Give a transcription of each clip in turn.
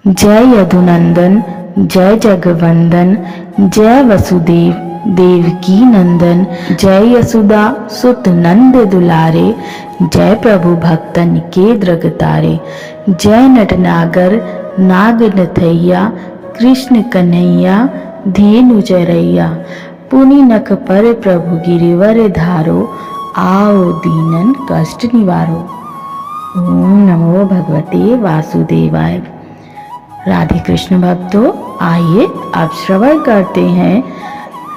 जय यदुनंदन, जय जगवंदन, जय वसुदेव देवकी नंदन, जय यशोदा सुत नंद दुलारे, जय प्रभु भक्तन के द्रगतारे, जय नटनागर नाग नथैया, कृष्ण कन्हैया धेनु चरैया, पुनि नख पर प्रभु गिरिवर धारो, आओ दीनन कष्ट निवारो। ओम नमो भगवते वासुदेवाय। राधे कृष्ण भक्तों, आइए अब श्रवण करते हैं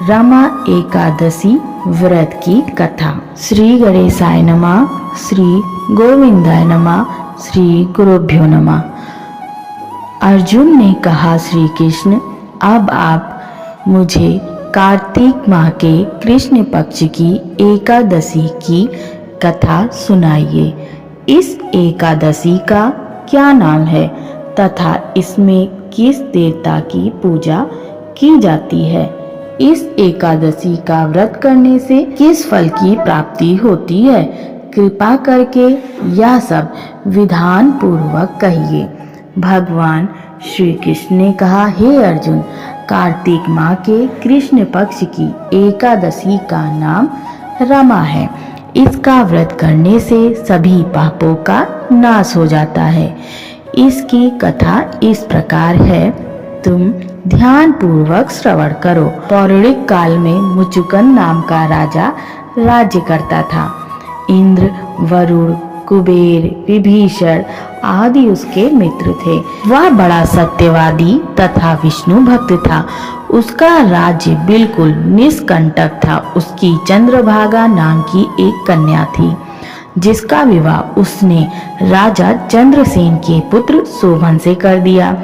रमा एकादशी व्रत की कथा। श्री गणेशाय नमः, श्री गोविंदाय नमः, श्री गुरुभ्यो नमः। अर्जुन ने कहा, श्री कृष्ण, अब आप मुझे कार्तिक माह के कृष्ण पक्ष की एकादशी की कथा सुनाइए। इस एकादशी का क्या नाम है तथा इसमें किस देवता की पूजा की जाती है? इस एकादशी का व्रत करने से किस फल की प्राप्ति होती है? कृपा करके यह सब विधान पूर्वक कहिए। भगवान श्री कृष्ण ने कहा, हे अर्जुन, कार्तिक माह के कृष्ण पक्ष की एकादशी का नाम रमा है। इसका व्रत करने से सभी पापों का नाश हो जाता है। इसकी कथा इस प्रकार है, तुम ध्यान पूर्वक श्रवण करो। पौराणिक काल में मुचुकन नाम का राजा राज्य करता था। इंद्र, वरुण, कुबेर, विभीषण आदि उसके मित्र थे। वह बड़ा सत्यवादी तथा विष्णु भक्त था। उसका राज्य बिल्कुल निष्कंटक था। उसकी चंद्रभागा नाम की एक कन्या थी, जिसका विवाह उसने राजा चंद्रसेन के पुत्र शोभन से कर दिया।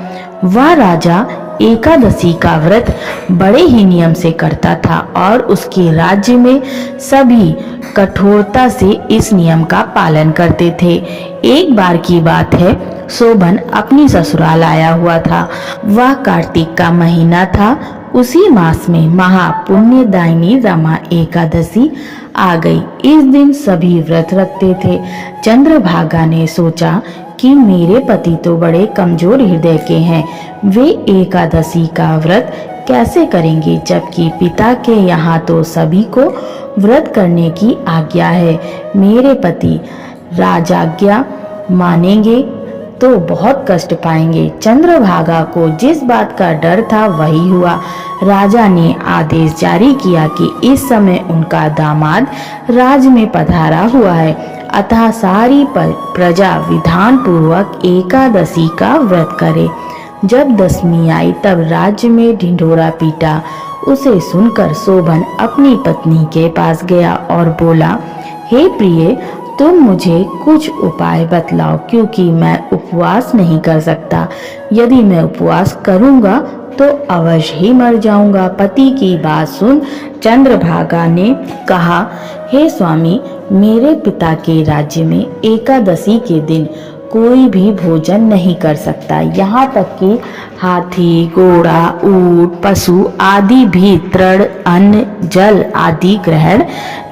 वह राजा एकादशी का व्रत बड़े ही नियम से करता था और उसके राज्य में सभी कठोरता से इस नियम का पालन करते थे। एक बार की बात है, शोभन अपनी ससुराल आया हुआ था। वह कार्तिक का महीना था। उसी मास में महापुण्यदायिनी रमा एकादशी आ गई। इस दिन सभी व्रत रखते थे। चंद्रभागा ने सोचा कि मेरे पति तो बड़े कमजोर हृदय के हैं, वे एकादशी का व्रत कैसे करेंगे, जबकि पिता के यहाँ तो सभी को व्रत करने की आज्ञा है। मेरे पति राजाज्ञा मानेंगे तो बहुत कष्ट पाएंगे। चंद्रभागा को जिस बात का डर था वही हुआ। राजा ने आदेश जारी किया कि इस समय उनका दामाद राज में पधारा हुआ है, अतः सारी प्रजा विधान पूर्वक एकादशी का व्रत करे। जब दशमी आई तब राज्य में ढिंढोरा पीटा। उसे सुनकर शोभन अपनी पत्नी के पास गया और बोला, हे प्रिय, तुम मुझे कुछ उपाय बतलाओ, क्योंकि मैं उपवास नहीं कर सकता। यदि मैं उपवास करूंगा तो अवश्य ही मर जाऊंगा। पति की बात सुन चंद्रभागा ने कहा, हे स्वामी, मेरे पिता के राज्य में एकादशी के दिन कोई भी भोजन नहीं कर सकता। यहाँ तक कि हाथी, घोड़ा, ऊंट, पशु आदि भी तृण, अन्न, जल आदि ग्रहण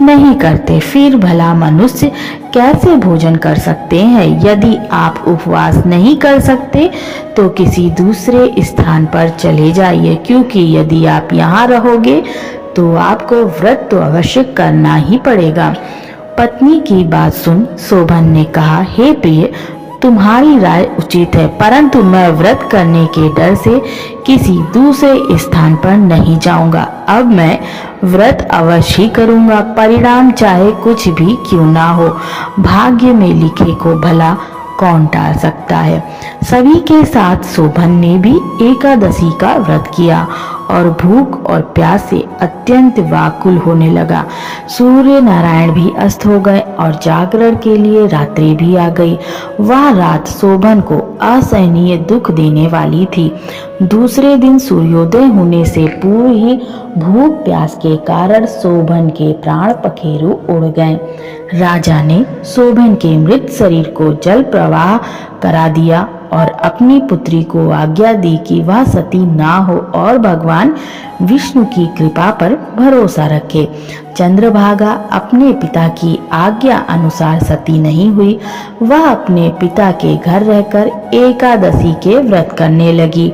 नहीं करते। फिर भला मनुष्य कैसे भोजन कर सकते हैं? यदि आप उपवास नहीं कर सकते तो किसी दूसरे स्थान पर चले जाइए, क्योंकि यदि आप यहाँ रहोगे तो आपको व्रत तो अवश्य करना ही पड़ेगा। पत्नी की बात सुन शोभन ने कहा, हे प्रिय, तुम्हारी राय उचित है, परंतु मैं व्रत करने के डर से किसी दूसरे स्थान पर नहीं जाऊंगा। अब मैं व्रत अवश्य ही करूंगा, परिणाम चाहे कुछ भी क्यों ना हो। भाग्य में लिखे को भला कौन टाल सकता है। सभी के साथ शोभन ने भी एकादशी का व्रत किया और भूख और प्यास से अत्यंत व्याकुल होने लगा। सूर्य नारायण भी अस्त हो गए और जागरण के लिए रात्रि भी आ गई। वह रात शोभन को असहनीय दुख देने वाली थी। दूसरे दिन सूर्योदय होने से पूर्व ही भूख प्यास के कारण शोभन के प्राण पखेरु उड़ गए। राजा ने शोभन के मृत शरीर को जल प्रवाह करा दिया और अपनी पुत्री को आज्ञा दी कि वह सती ना हो और भगवान विष्णु की कृपा पर भरोसा रखे। चंद्रभागा अपने पिता की आज्ञा अनुसार सती नहीं हुई। वह अपने पिता के घर रहकर एकादशी के व्रत करने लगी।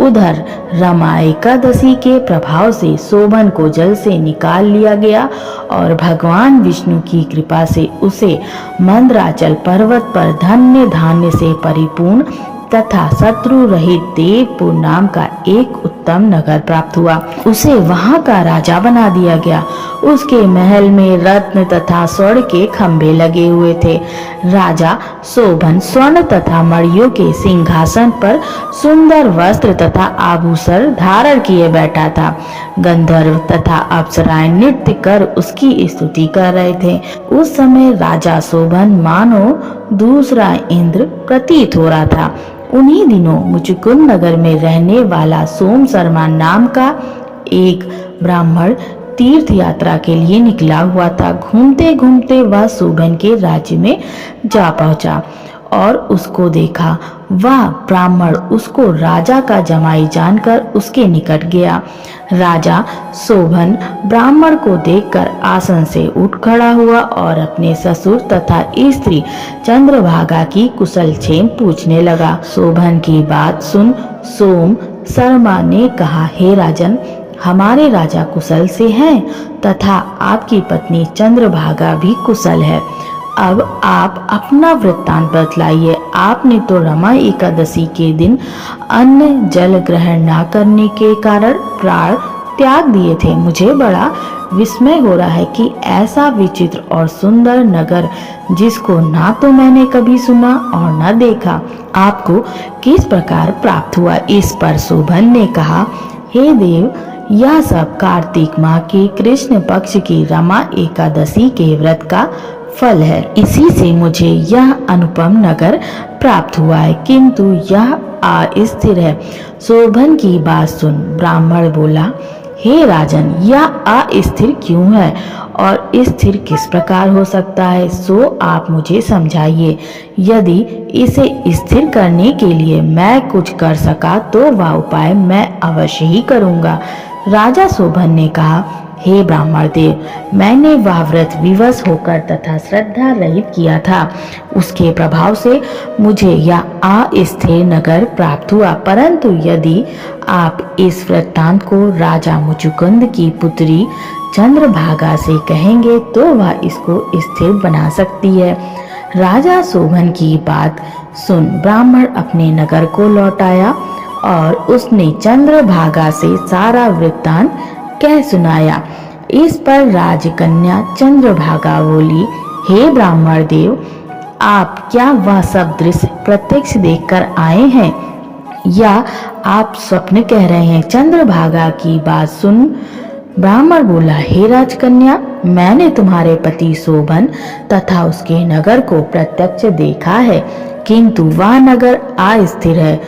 उधर रमा एकादशी के प्रभाव से शोभन को जल से निकाल लिया गया और भगवान विष्णु की कृपा से उसे मंदराचल पर्वत पर धन्य धान्य से परिपूर्ण तथा शत्रु रहित देवपुर नाम का एक उत्तम नगर प्राप्त हुआ। उसे वहां का राजा बना दिया गया। उसके महल में रत्न तथा स्वर्ण के खंभे लगे हुए थे। राजा शोभन स्वर्ण तथा मणियों के सिंहासन पर सुंदर वस्त्र तथा आभूषण धारण किए बैठा था। गंधर्व तथा अप्सराएं नृत्य कर उसकी स्तुति कर रहे थे। उस समय राजा शोभन मानो दूसरा इंद्र प्रतीत हो रहा था। उन्हीं दिनों मुचुकुंद नगर में रहने वाला सोम शर्मा नाम का एक ब्राह्मण तीर्थ यात्रा के लिए निकला हुआ था। घूमते घूमते वह शोभन के राज्य में जा पहुंचा और उसको देखा। वह ब्राह्मण उसको राजा का जमाई जानकर उसके निकट गया। राजा शोभन ब्राह्मण को देखकर आसन से उठ खड़ा हुआ और अपने ससुर तथा स्त्री चंद्रभागा की कुशलक्षेम पूछने लगा। शोभन की बात सुन सोम शर्मा ने कहा, हे राजन, हमारे राजा कुशल से हैं तथा आपकी पत्नी चंद्रभागा भी कुशल है। अब आप अपना वृत्तांत बतलाइए। आपने तो रमा एकादशी के दिन अन्न जल ग्रहण न करने के कारण प्राण त्याग दिए थे। मुझे बड़ा विस्मय हो रहा है कि ऐसा विचित्र और सुंदर नगर जिसको ना तो मैंने कभी सुना और न देखा, आपको किस प्रकार प्राप्त हुआ। इस पर शोभन ने कहा, हे देव, यह सब कार्तिक माह के कृष्ण पक्ष की रमा एकादशी के व्रत का फल है। इसी से मुझे यह अनुपम नगर प्राप्त हुआ है, किंतु यह अस्थिर है। शोभन की बात सुन ब्राह्मण बोला, हे राजन, यह अस्थिर क्यों है और स्थिर किस प्रकार हो सकता है, सो आप मुझे समझाइए। यदि इसे स्थिर करने के लिए मैं कुछ कर सका तो वह उपाय मैं अवश्य ही करूंगा। राजा शोभन ने कहा, हे ब्राह्मण देव, मैंने वह व्रत विवश होकर तथा श्रद्धा रहित किया था। उसके प्रभाव से मुझे यह अस्थिर नगर प्राप्त हुआ। परंतु यदि आप इस वृत्तांत को राजा मुचुकुंद की पुत्री चंद्रभागा से कहेंगे तो वह इसको स्थिर बना सकती है। राजा शोभन की बात सुन ब्राह्मण अपने नगर को लौट आया और उसने चंद्रभागा से सारा वृत्तांत कह सुनाया। इस पर राजकन्या चंद्रभागा बोली, हे ब्राह्मण देव, आप क्या वह सब दृश्य प्रत्यक्ष देखकर आए हैं या आप स्वप्न कह रहे हैं। चंद्रभागा की बात सुन ब्राह्मण बोला, हे राजकन्या, मैंने तुम्हारे पति शोभन तथा उसके नगर को प्रत्यक्ष देखा है, किंतु वह नगर अस्थिर है।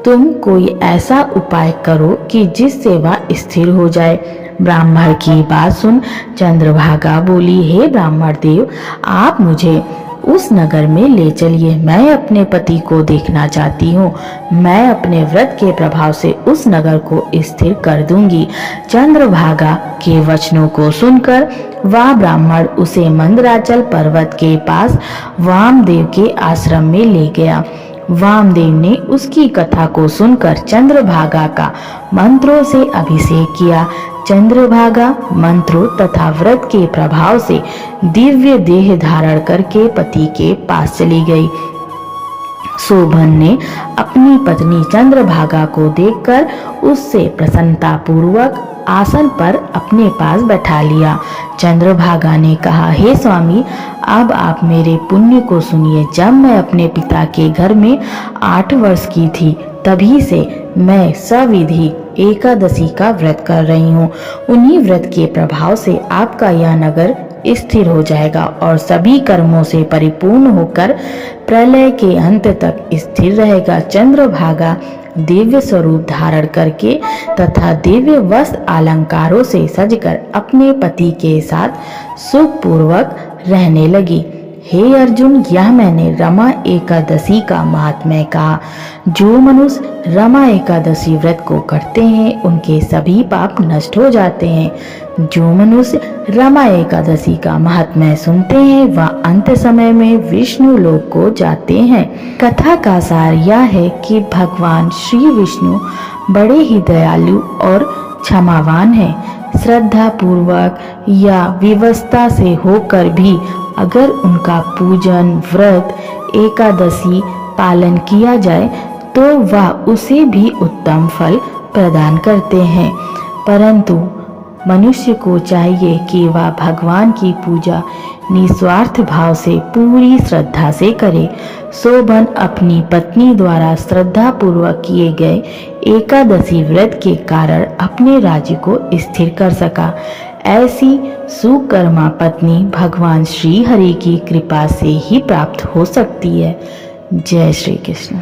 तुम कोई ऐसा उपाय करो कि जिससे वह स्थिर हो जाए। ब्राह्मण की बात सुन चंद्रभागा बोली, हे ब्राह्मण देव, आप मुझे उस नगर में ले चलिए। मैं अपने पति को देखना चाहती हूँ। मैं अपने व्रत के प्रभाव से उस नगर को स्थिर कर दूंगी। चंद्रभागा के वचनों को सुनकर वह ब्राह्मण उसे मंदराचल पर्वत के पास वामदेव के आश्रम में ले गया। वामदेव ने उसकी कथा को सुनकर चंद्रभागा का मंत्रों से अभिषेक किया। चंद्रभागा मंत्रों तथा व्रत के प्रभाव से दिव्य देह धारण करके पति के पास चली गई। शोभन ने अपनी पत्नी चंद्रभागा को देखकर उससे प्रसन्नता पूर्वक आसन पर अपने पास बैठा लिया। चंद्रभागा ने कहा, हे स्वामी, अब आप मेरे पुण्य को सुनिए। जब मैं अपने पिता के घर में 8 वर्ष की थी, तभी से मैं सविधि एकादशी का व्रत कर रही हूँ। उन्हीं व्रत के प्रभाव से आपका यह नगर स्थिर हो जाएगा और सभी कर्मों से परिपूर्ण होकर प्रलय के अंत तक स्थिर रहेगा। चंद्रभागा दिव्य स्वरूप धारण करके तथा दिव्य वस्त्र अलंकारों से सजकर अपने पति के साथ सुखपूर्वक रहने लगी। हे अर्जुन, यह मैंने रमा एकादशी का महात्म्य कहा। जो मनुष्य रमा एकादशी व्रत को करते हैं उनके सभी पाप नष्ट हो जाते हैं। जो मनुष्य रमा एकादशी का महात्म्य सुनते हैं वह अंत समय में विष्णु लोक को जाते हैं। कथा का सार यह है कि भगवान श्री विष्णु बड़े ही दयालु और क्षमावान है। श्रद्धा पूर्वक या विवशता से होकर भी अगर उनका पूजन, व्रत, एकादशी पालन किया जाए तो वह उसे भी उत्तम फल प्रदान करते हैं। परंतु मनुष्य को चाहिए कि वह भगवान की पूजा निस्वार्थ भाव से पूरी श्रद्धा से करे। शोभन अपनी पत्नी द्वारा श्रद्धा पूर्वक किए गए एकादशी व्रत के कारण अपने राज्य को स्थिर कर सका। ऐसी सुकर्मा पत्नी भगवान श्री हरि की कृपा से ही प्राप्त हो सकती है। जय श्री कृष्ण।